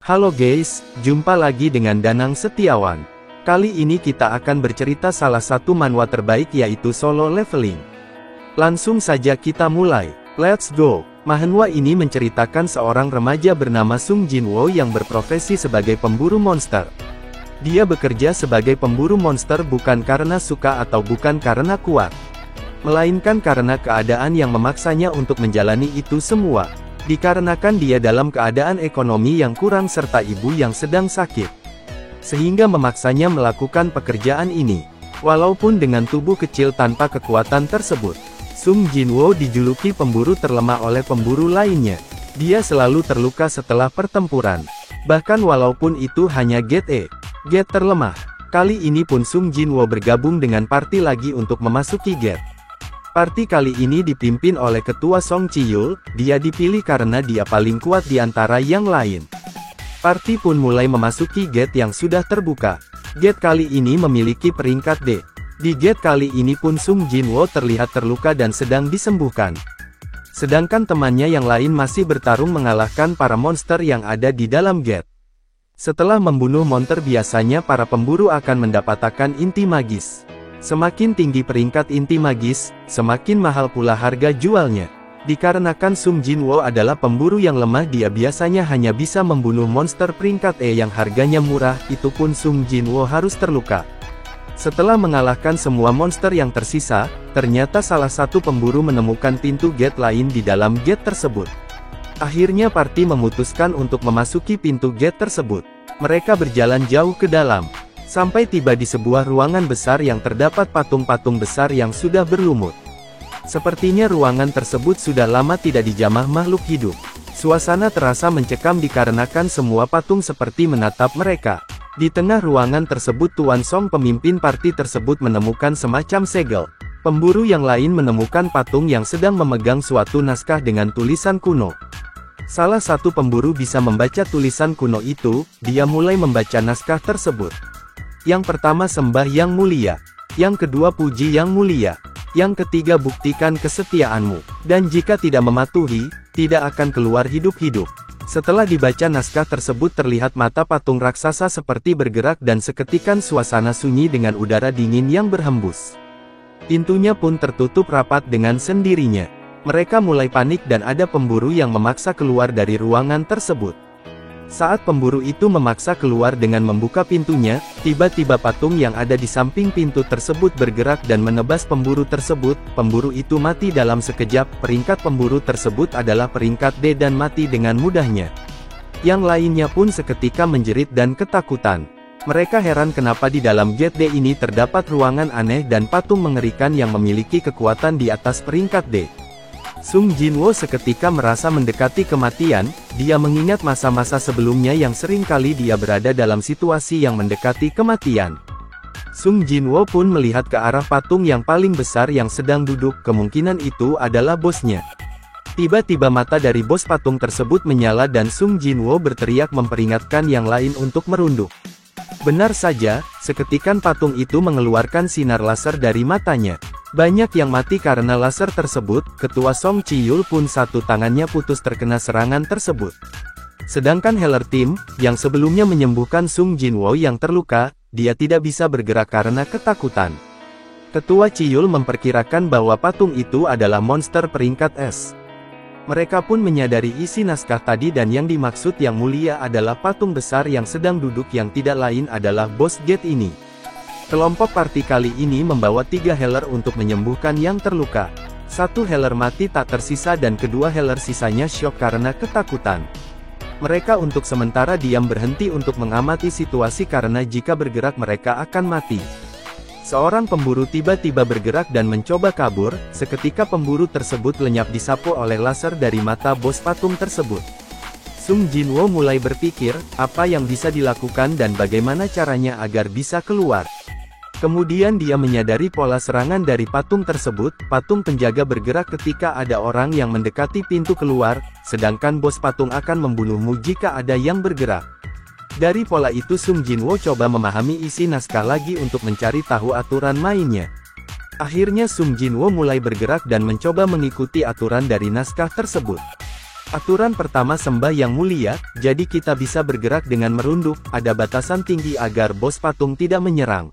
Halo guys, jumpa lagi dengan Danang Setiawan. Kali ini kita akan bercerita salah satu manhwa terbaik yaitu Solo Leveling. Langsung saja kita mulai, let's go. Manhwa ini menceritakan seorang remaja bernama Sung Jinwoo yang berprofesi sebagai pemburu monster. Dia bekerja sebagai pemburu monster bukan karena suka atau bukan karena kuat, melainkan karena keadaan yang memaksanya untuk menjalani itu semua. Dikarenakan dia dalam keadaan ekonomi yang kurang serta ibu yang sedang sakit, sehingga memaksanya melakukan pekerjaan ini. Walaupun dengan tubuh kecil tanpa kekuatan tersebut, Sung Jinwoo dijuluki pemburu terlemah oleh pemburu lainnya. Dia selalu terluka setelah pertempuran. Bahkan walaupun itu hanya gate terlemah. Kali ini pun Sung Jinwoo bergabung dengan party lagi untuk memasuki gate. Party kali ini dipimpin oleh ketua Song Chiyul. Dia dipilih karena dia paling kuat di antara yang lain. Party pun mulai memasuki gate yang sudah terbuka. Gate kali ini memiliki peringkat D. Di gate kali ini pun Sung Jinwoo terlihat terluka dan sedang disembuhkan. Sedangkan temannya yang lain masih bertarung mengalahkan para monster yang ada di dalam gate. Setelah membunuh monster biasanya para pemburu akan mendapatkan inti magis. Semakin tinggi peringkat inti magis, semakin mahal pula harga jualnya. Dikarenakan Sung Jinwoo adalah pemburu yang lemah, dia biasanya hanya bisa membunuh monster peringkat E yang harganya murah, itu pun Sung Jinwoo harus terluka. Setelah mengalahkan semua monster yang tersisa, ternyata salah satu pemburu menemukan pintu gate lain di dalam gate tersebut. Akhirnya party memutuskan untuk memasuki pintu gate tersebut. Mereka berjalan jauh ke dalam, sampai tiba di sebuah ruangan besar yang terdapat patung-patung besar yang sudah berlumut. Sepertinya ruangan tersebut sudah lama tidak dijamah makhluk hidup. Suasana terasa mencekam dikarenakan semua patung seperti menatap mereka. Di tengah ruangan tersebut Tuan Song pemimpin party tersebut menemukan semacam segel. Pemburu yang lain menemukan patung yang sedang memegang suatu naskah dengan tulisan kuno. Salah satu pemburu bisa membaca tulisan kuno itu, dia mulai membaca naskah tersebut. Yang pertama sembah yang mulia, yang kedua puji yang mulia, yang ketiga buktikan kesetiaanmu, dan jika tidak mematuhi, tidak akan keluar hidup-hidup. Setelah dibaca naskah tersebut terlihat mata patung raksasa seperti bergerak dan seketikan suasana sunyi dengan udara dingin yang berhembus. Pintunya pun tertutup rapat dengan sendirinya. Mereka mulai panik dan ada pemburu yang memaksa keluar dari ruangan tersebut. Saat pemburu itu memaksa keluar dengan membuka pintunya, tiba-tiba patung yang ada di samping pintu tersebut bergerak dan menebas pemburu tersebut. Pemburu itu mati dalam sekejap. Peringkat pemburu tersebut adalah peringkat D dan mati dengan mudahnya. Yang lainnya pun seketika menjerit dan ketakutan. Mereka heran kenapa di dalam gate D ini terdapat ruangan aneh dan patung mengerikan yang memiliki kekuatan di atas peringkat D. Sung Jinwoo seketika merasa mendekati kematian. Dia mengingat masa-masa sebelumnya yang sering kali dia berada dalam situasi yang mendekati kematian. Sung Jinwoo pun melihat ke arah patung yang paling besar yang sedang duduk, kemungkinan itu adalah bosnya. Tiba-tiba mata dari bos patung tersebut menyala dan Sung Jinwoo berteriak memperingatkan yang lain untuk merunduk. Benar saja, seketikan patung itu mengeluarkan sinar laser dari matanya. Banyak yang mati karena laser tersebut. Ketua Song Chiyul pun satu tangannya putus terkena serangan tersebut. Sedangkan Healer Team, yang sebelumnya menyembuhkan Sung Jinwoo yang terluka, dia tidak bisa bergerak karena ketakutan. Ketua Chiyul memperkirakan bahwa patung itu adalah monster peringkat S. Mereka pun menyadari isi naskah tadi dan yang dimaksud yang mulia adalah patung besar yang sedang duduk yang tidak lain adalah bos gate ini. Kelompok party kali ini membawa 3 healer untuk menyembuhkan yang terluka. Satu healer mati tak tersisa dan kedua healer sisanya syok karena ketakutan. Mereka untuk sementara diam berhenti untuk mengamati situasi karena jika bergerak mereka akan mati. Seorang pemburu tiba-tiba bergerak dan mencoba kabur. Seketika pemburu tersebut lenyap disapu oleh laser dari mata bos patung tersebut. Sung Jinwoo mulai berpikir, apa yang bisa dilakukan dan bagaimana caranya agar bisa keluar. Kemudian dia menyadari pola serangan dari patung tersebut. Patung penjaga bergerak ketika ada orang yang mendekati pintu keluar, sedangkan bos patung akan membunuhmu jika ada yang bergerak. Dari pola itu Sung Jinwoo coba memahami isi naskah lagi untuk mencari tahu aturan mainnya. Akhirnya Sung Jinwoo mulai bergerak dan mencoba mengikuti aturan dari naskah tersebut. Aturan pertama sembah yang mulia, jadi kita bisa bergerak dengan merunduk, ada batasan tinggi agar bos patung tidak menyerang.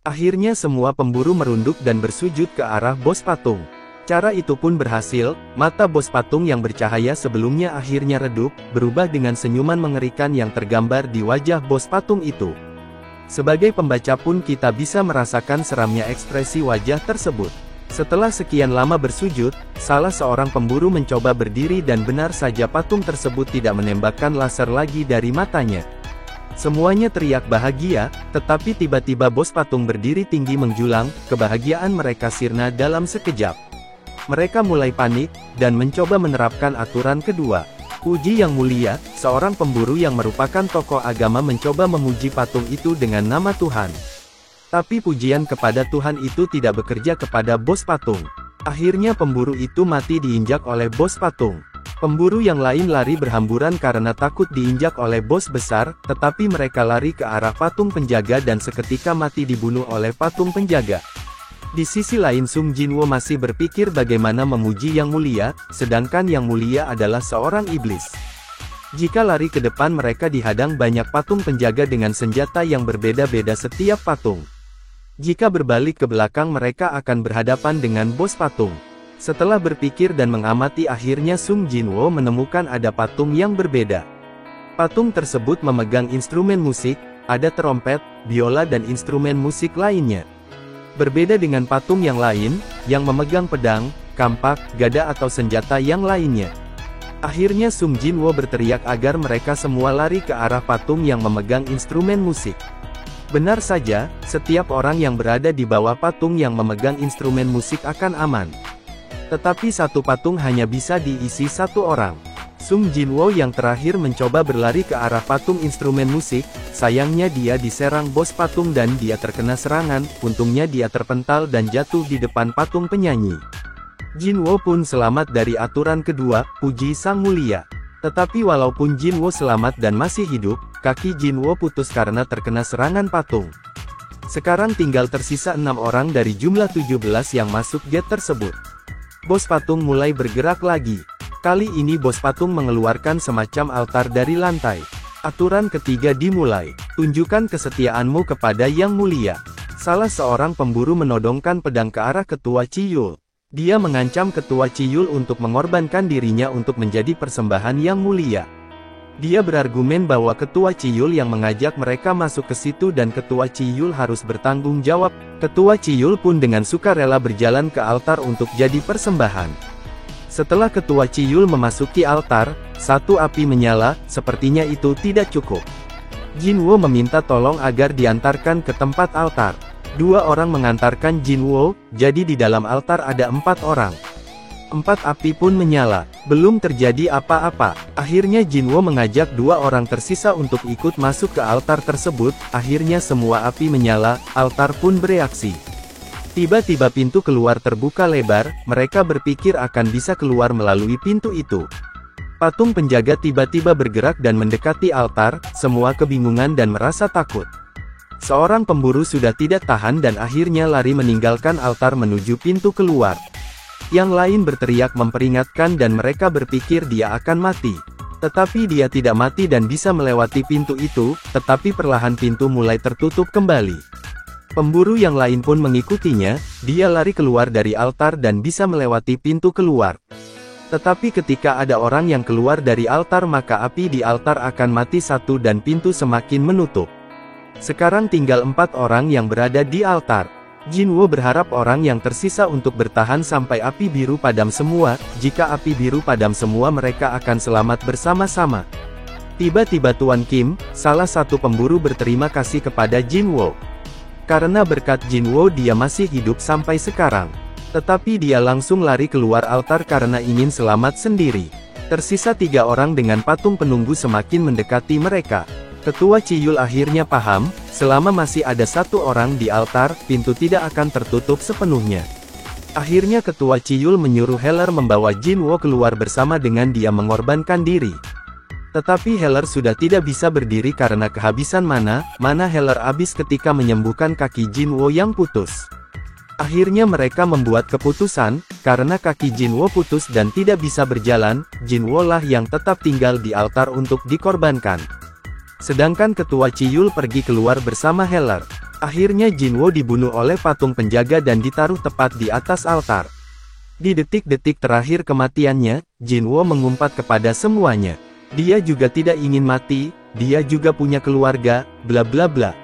Akhirnya semua pemburu merunduk dan bersujud ke arah bos patung. Cara itu pun berhasil, mata bos patung yang bercahaya sebelumnya akhirnya redup, berubah dengan senyuman mengerikan yang tergambar di wajah bos patung itu. Sebagai pembaca pun kita bisa merasakan seramnya ekspresi wajah tersebut. Setelah sekian lama bersujud, salah seorang pemburu mencoba berdiri dan benar saja patung tersebut tidak menembakkan laser lagi dari matanya. Semuanya teriak bahagia, tetapi tiba-tiba bos patung berdiri tinggi menjulang, kebahagiaan mereka sirna dalam sekejap. Mereka mulai panik, dan mencoba menerapkan aturan kedua. Puji yang mulia, seorang pemburu yang merupakan tokoh agama mencoba memuji patung itu dengan nama Tuhan. Tapi pujian kepada Tuhan itu tidak bekerja kepada bos patung. Akhirnya pemburu itu mati diinjak oleh bos patung. Pemburu yang lain lari berhamburan karena takut diinjak oleh bos besar, tetapi mereka lari ke arah patung penjaga dan seketika mati dibunuh oleh patung penjaga. Di sisi lain Sung Jinwo masih berpikir bagaimana memuji Yang Mulia, sedangkan Yang Mulia adalah seorang iblis. Jika lari ke depan mereka dihadang banyak patung penjaga dengan senjata yang berbeda-beda setiap patung. Jika berbalik ke belakang mereka akan berhadapan dengan bos patung. Setelah berpikir dan mengamati akhirnya Sung Jinwo menemukan ada patung yang berbeda. Patung tersebut memegang instrumen musik, ada trompet, biola dan instrumen musik lainnya. Berbeda dengan patung yang lain, yang memegang pedang, kampak, gada atau senjata yang lainnya. Akhirnya Sung Jinwo berteriak agar mereka semua lari ke arah patung yang memegang instrumen musik. Benar saja, setiap orang yang berada di bawah patung yang memegang instrumen musik akan aman. Tetapi satu patung hanya bisa diisi satu orang. Sung Jinwo yang terakhir mencoba berlari ke arah patung instrumen musik, sayangnya dia diserang bos patung dan dia terkena serangan, untungnya dia terpental dan jatuh di depan patung penyanyi. Jinwo pun selamat dari aturan kedua, puji Sang Mulia. Tetapi walaupun Jinwo selamat dan masih hidup, kaki Jinwo putus karena terkena serangan patung. Sekarang tinggal tersisa 6 orang dari jumlah 17 yang masuk gate tersebut. Bos patung mulai bergerak lagi. Kali ini bos patung mengeluarkan semacam altar dari lantai. Aturan ketiga dimulai. Tunjukkan kesetiaanmu kepada Yang Mulia. Salah seorang pemburu menodongkan pedang ke arah Ketua Chiyul. Dia mengancam Ketua Chiyul untuk mengorbankan dirinya untuk menjadi persembahan Yang Mulia. Dia berargumen bahwa Ketua Chiyul yang mengajak mereka masuk ke situ dan Ketua Chiyul harus bertanggung jawab. Ketua Chiyul pun dengan sukarela berjalan ke altar untuk jadi persembahan. Setelah Ketua Chiyul memasuki altar, satu api menyala, sepertinya itu tidak cukup. Jinwo meminta tolong agar diantarkan ke tempat altar. 2 orang mengantarkan Jinwo, jadi di dalam altar ada 4 orang. 4 api pun menyala, belum terjadi apa-apa. Akhirnya Jinwo mengajak 2 orang tersisa untuk ikut masuk ke altar tersebut, akhirnya semua api menyala, altar pun bereaksi. Tiba-tiba pintu keluar terbuka lebar, mereka berpikir akan bisa keluar melalui pintu itu. Patung penjaga tiba-tiba bergerak dan mendekati altar, semua kebingungan dan merasa takut. Seorang pemburu sudah tidak tahan dan akhirnya lari meninggalkan altar menuju pintu keluar. Yang lain berteriak memperingatkan dan mereka berpikir dia akan mati. Tetapi dia tidak mati dan bisa melewati pintu itu, tetapi perlahan pintu mulai tertutup kembali. Pemburu yang lain pun mengikutinya, dia lari keluar dari altar dan bisa melewati pintu keluar. Tetapi ketika ada orang yang keluar dari altar maka api di altar akan mati satu dan pintu semakin menutup. Sekarang tinggal 4 orang yang berada di altar. Jinwo berharap orang yang tersisa untuk bertahan sampai api biru padam semua, jika api biru padam semua mereka akan selamat bersama-sama. Tiba-tiba Tuan Kim, salah satu pemburu berterima kasih kepada Jinwo. Karena berkat Jinwo dia masih hidup sampai sekarang. Tetapi dia langsung lari keluar altar karena ingin selamat sendiri. Tersisa 3 orang dengan patung penunggu semakin mendekati mereka. Ketua Chiyul akhirnya paham, selama masih ada 1 orang di altar, pintu tidak akan tertutup sepenuhnya. Akhirnya Ketua Chiyul menyuruh Heller membawa Jinwo keluar bersama dengan dia mengorbankan diri. Tetapi Heller sudah tidak bisa berdiri karena kehabisan mana Heller habis ketika menyembuhkan kaki Jinwo yang putus. Akhirnya mereka membuat keputusan, karena kaki Jinwo putus dan tidak bisa berjalan, Jinwo lah yang tetap tinggal di altar untuk dikorbankan. Sedangkan ketua Chiyul pergi keluar bersama Heller. Akhirnya Jinwo dibunuh oleh patung penjaga dan ditaruh tepat di atas altar. Di detik-detik terakhir kematiannya, Jinwo mengumpat kepada semuanya. Dia juga tidak ingin mati, dia juga punya keluarga, bla bla bla.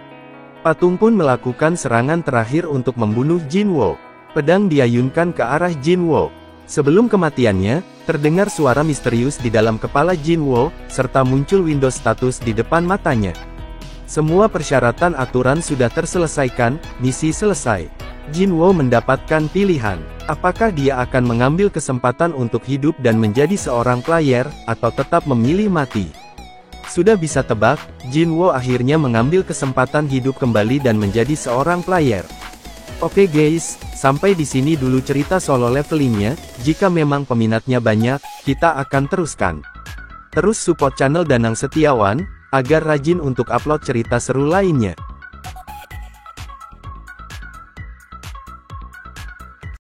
Patung pun melakukan serangan terakhir untuk membunuh Jinwo. Pedang diayunkan ke arah Jinwo. Sebelum kematiannya, terdengar suara misterius di dalam kepala Jinwo, serta muncul window status di depan matanya. Semua persyaratan aturan sudah terselesaikan, misi selesai. Jinwo mendapatkan pilihan. Apakah dia akan mengambil kesempatan untuk hidup dan menjadi seorang player, atau tetap memilih mati? Sudah bisa tebak, Jinwo akhirnya mengambil kesempatan hidup kembali dan menjadi seorang player. Oke guys, sampai di sini dulu cerita solo levelingnya. Jika memang peminatnya banyak, kita akan teruskan. Terus support channel Danang Setiawan, agar rajin untuk upload cerita seru lainnya.